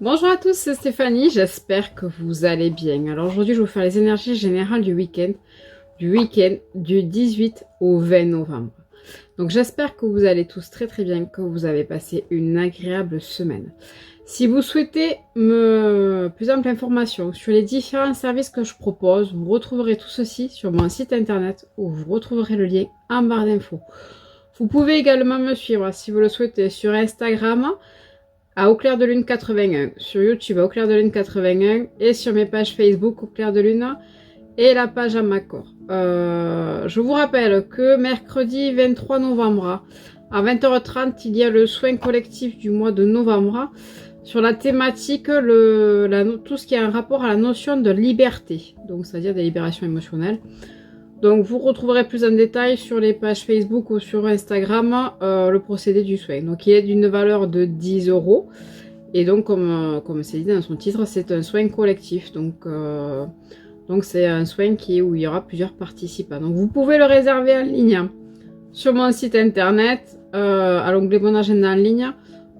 Bonjour à tous, c'est Stéphanie, j'espère que vous allez bien. Alors aujourd'hui, je vais vous faire les énergies générales du week-end du 18 au 20 novembre. Donc j'espère que vous allez tous très très bien, que vous avez passé une agréable semaine. Si vous souhaitez plus ample information sur les différents services que je propose, vous retrouverez tout ceci sur mon site internet où vous retrouverez le lien en barre d'infos. Vous pouvez également me suivre si vous le souhaitez sur Instagram à Au Clair de Lune 81, sur YouTube à Au Clair de Lune 81 et sur mes pages Facebook Au Clair de Lune et la page Amacor. Je vous rappelle que mercredi 23 novembre à 20h30, il y a le soin collectif du mois de novembre sur la thématique tout ce qui a un rapport à la notion de liberté, donc c'est-à-dire des libérations émotionnelles. Donc vous retrouverez plus en détail sur les pages Facebook ou sur Instagram le procédé du soin. Donc il est d'une valeur de 10 euros. Et donc comme c'est dit dans son titre, c'est un soin collectif. Donc c'est un soin où il y aura plusieurs participants. Donc vous pouvez le réserver en ligne sur mon site internet, à l'onglet Mon agenda en ligne,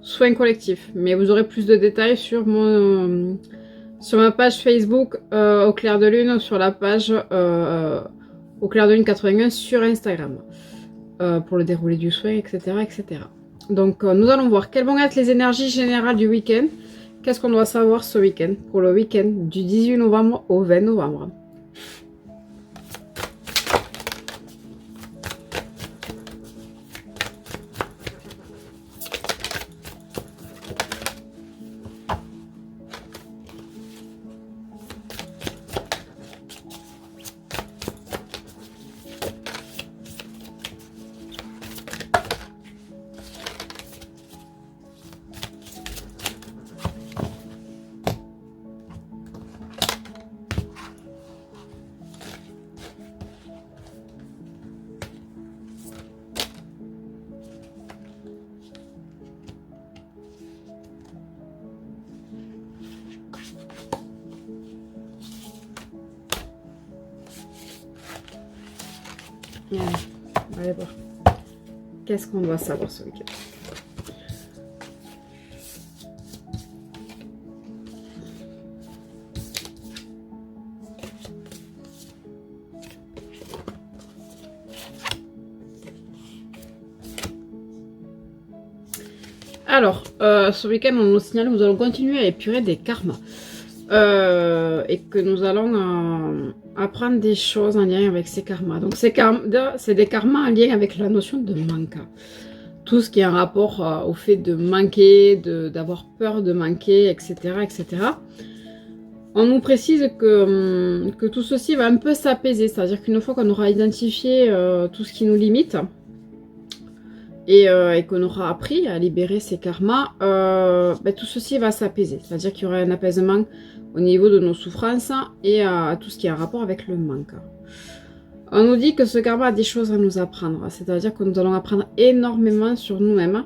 soin collectif. Mais vous aurez plus de détails sur ma page Facebook Au Clair de Lune, sur la page Au Clair de Lune 81 sur Instagram pour le déroulé du soin, etc. etc. Donc nous allons voir quelles vont être les énergies générales du week-end. Qu'est-ce qu'on doit savoir ce week-end pour le week-end du 18 novembre au 20 novembre. Allez, on va aller voir. Qu'est-ce qu'on doit savoir ce week-end? Alors, ce week-end, on nous signale que nous allons continuer à épurer des karmas. Et que nous allons apprendre des choses en lien avec ces karmas. Donc, c'est des karmas en lien avec la notion de manque. Tout ce qui est en rapport au fait de manquer, d'avoir peur de manquer, etc. etc. On nous précise que tout ceci va un peu s'apaiser. C'est-à-dire qu'une fois qu'on aura identifié tout ce qui nous limite, et qu'on aura appris à libérer ces karmas, tout ceci va s'apaiser. C'est-à-dire qu'il y aura un apaisement au niveau de nos souffrances et à tout ce qui est en rapport avec le manque. On nous dit que ce karma a des choses à nous apprendre. C'est-à-dire que nous allons apprendre énormément sur nous-mêmes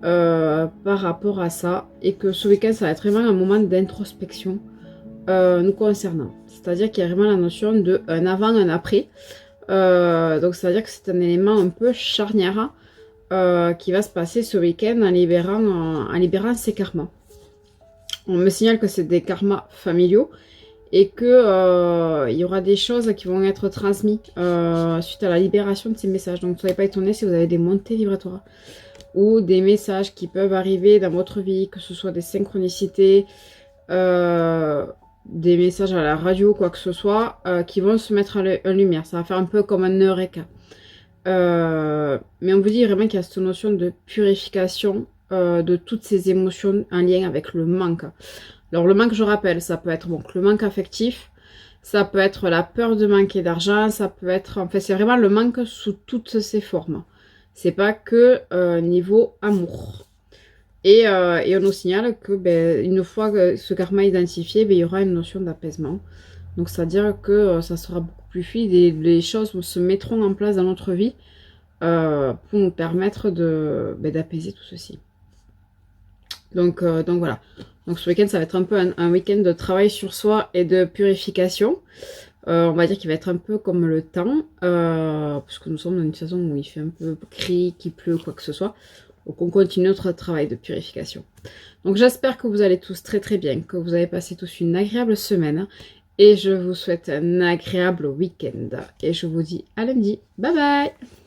par rapport à ça. Et que ce week-end, ça va être vraiment un moment d'introspection nous concernant. C'est-à-dire qu'il y a vraiment la notion de un avant, un après. Donc c'est-à-dire que c'est un élément un peu charnière qui va se passer ce week-end en libérant ces karmas. On me signale que c'est des karmas familiaux et que il y aura des choses qui vont être transmises suite à la libération de ces messages. Donc ne soyez pas étonnés si vous avez des montées vibratoires ou des messages qui peuvent arriver dans votre vie, que ce soit des synchronicités, des messages à la radio, quoi que ce soit, qui vont se mettre en lumière. Ça va faire un peu comme un eureka. Mais on vous dit vraiment qu'il y a cette notion de purification de toutes ces émotions en lien avec le manque. Alors le manque, je rappelle, ça peut être donc le manque affectif, ça peut être la peur de manquer d'argent, ça peut être, en fait c'est vraiment le manque sous toutes ses formes. C'est pas que niveau amour. Et on nous signale que une fois que ce karma est identifié, il y aura une notion d'apaisement. Donc c'est-à-dire que ça sera beaucoup plus fluide et les choses se mettront en place dans notre vie pour nous permettre d'apaiser tout ceci. Donc voilà. Donc ce week-end, ça va être un peu un week-end de travail sur soi et de purification. On va dire qu'il va être un peu comme le temps, puisque nous sommes dans une saison où il fait un peu gris, qu'il pleut, quoi que ce soit. Donc on continue notre travail de purification. Donc j'espère que vous allez tous très très bien, que vous avez passé tous une agréable semaine. Et je vous souhaite un agréable week-end. Et je vous dis à lundi. Bye bye!